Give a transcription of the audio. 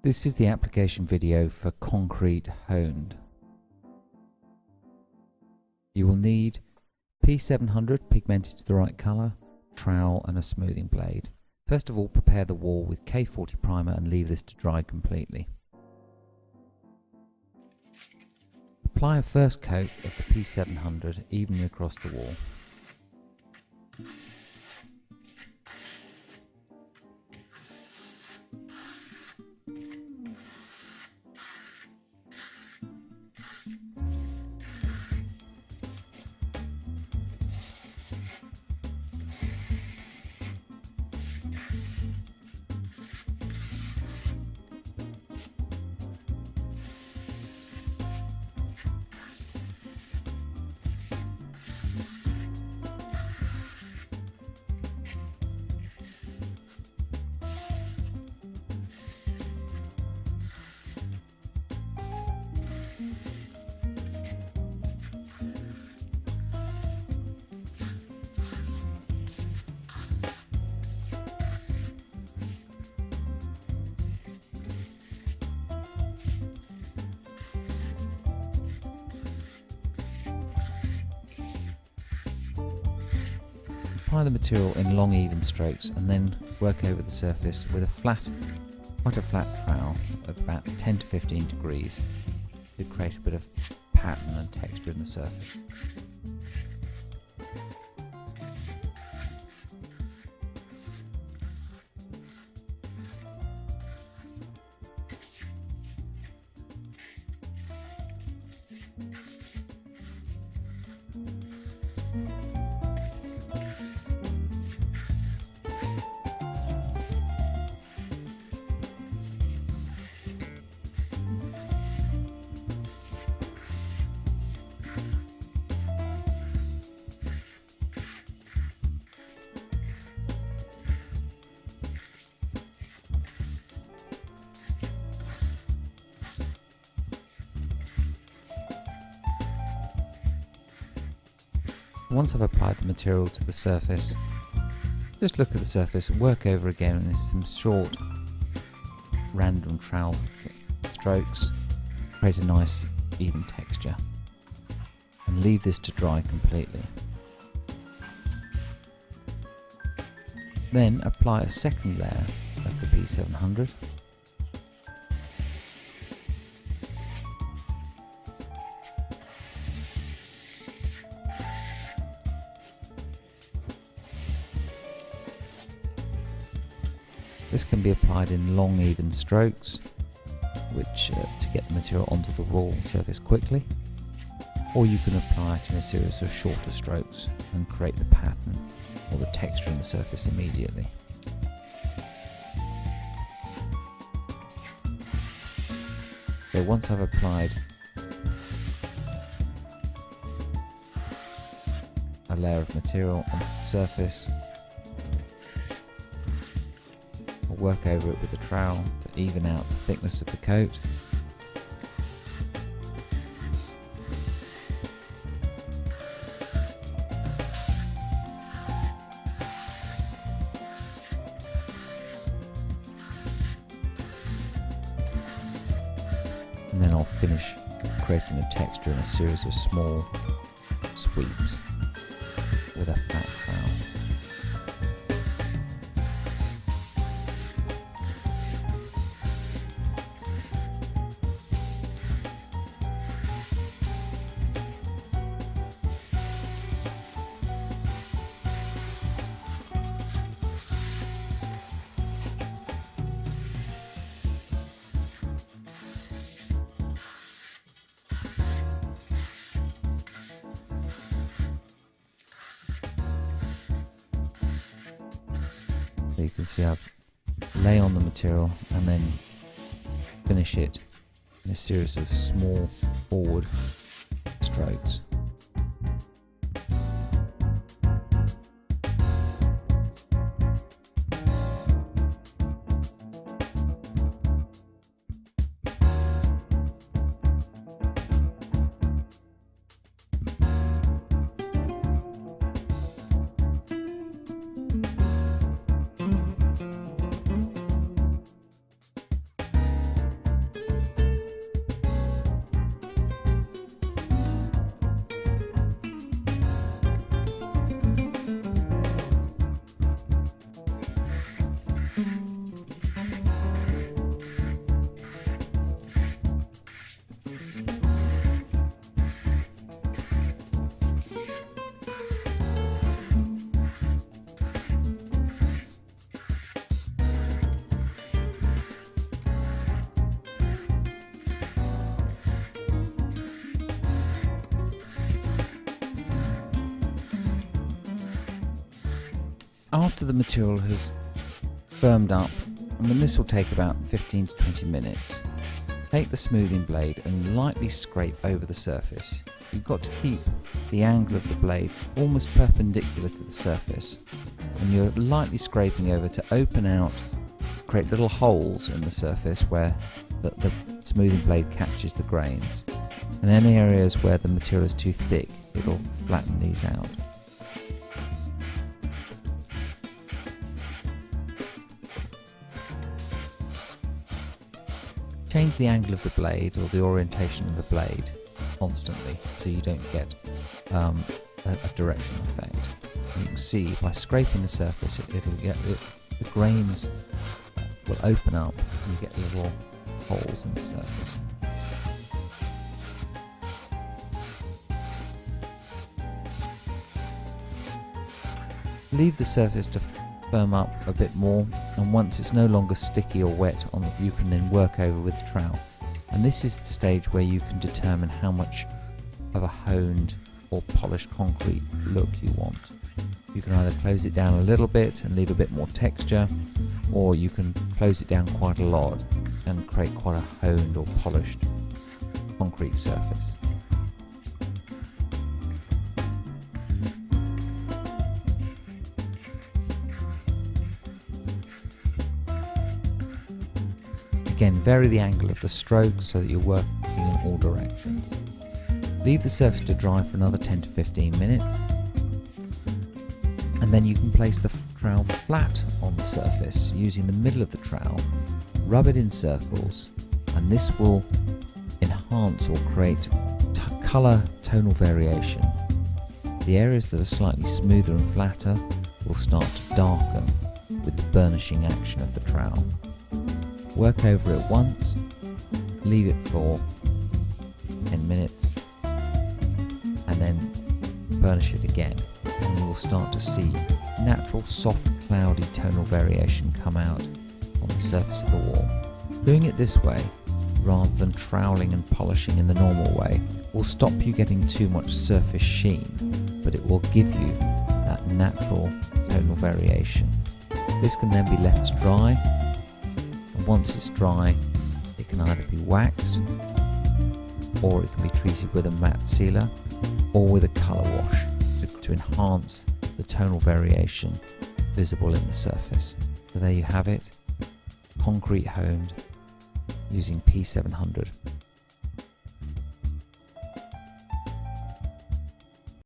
This is the application video for KonCrete Honed. You will need P700 pigmented to the right colour, trowel and a smoothing blade. First of all, prepare the wall with K40 primer and leave this to dry completely. Apply a first coat of the P700 evenly across the wall. Apply the material in long even strokes and then work over the surface with quite a flat trowel of about 10 to 15 degrees to create a bit of pattern and texture in the surface. Once I've applied the material to the surface, just look at the surface, work over again with some short random trowel strokes, create a nice even texture, and leave this to dry completely. Then apply a second layer of the P700. This can be applied in long even strokes, which to get the material onto the wall surface quickly, or you can apply it in a series of shorter strokes and create the pattern or the texture in the surface immediately. So once I've applied a layer of material onto the surface, work over it with a trowel to even out the thickness of the coat. And then I'll finish creating a texture in a series of small sweeps with a flat trowel. So you can see I've lay on the material and then finish it in a series of small forward strokes. After the material has firmed up, and this will take about 15 to 20 minutes, take the smoothing blade and lightly scrape over the surface. You've got to keep the angle of the blade almost perpendicular to the surface, and you're lightly scraping over to open out, create little holes in the surface where the smoothing blade catches the grains, and any areas where the material is too thick, it'll flatten these out. Change the angle of the blade or the orientation of the blade constantly so you don't get a directional effect. And you can see by scraping the surface the grains will open up and you get little holes in the surface. Leave the surface to firm up a bit more, and once it's no longer sticky or wet, you can then work over with the trowel. And this is the stage where you can determine how much of a honed or polished concrete look you want. You can either close it down a little bit and leave a bit more texture, or you can close it down quite a lot and create quite a honed or polished concrete surface. Again, vary the angle of the stroke so that you're working in all directions. Leave the surface to dry for another 10 to 15 minutes, and then you can place the trowel flat on the surface using the middle of the trowel. Rub it in circles, and this will enhance or create colour tonal variation. The areas that are slightly smoother and flatter will start to darken with the burnishing action of the trowel. Work over it once, leave it for 10 minutes, and then burnish it again, and you will start to see natural soft cloudy tonal variation come out on the surface of the wall. Doing it this way, rather than troweling and polishing in the normal way, will stop you getting too much surface sheen, but it will give you that natural tonal variation. This can then be left to dry. Once it's dry, it can either be waxed, or it can be treated with a matte sealer, or with a colour wash to enhance the tonal variation visible in the surface. So there you have it, concrete honed using P700.